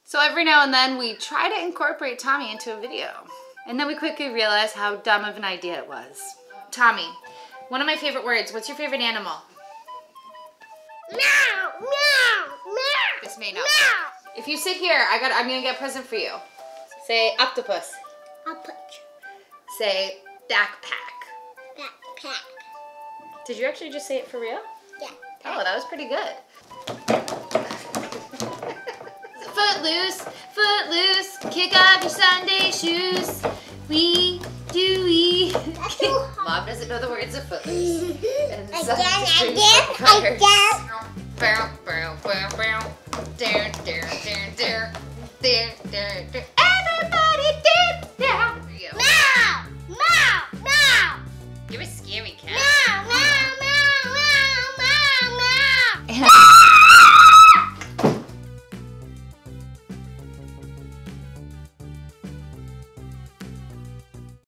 So every now and then we try to incorporate Tommy into a video. And then we quickly realize how dumb of an idea it was. Tommy, one of my favorite words. What's your favorite animal? Meow, meow, meow. This may not work. If you sit here, I'm gonna get a present for you. Say octopus. Octopus. Say backpack. Backpack. Did you actually just say it for real? Yeah. Oh, that was pretty good. Footloose, footloose, kick off your Sunday shoes. We. Mom doesn't know the words of Footloose. And Again.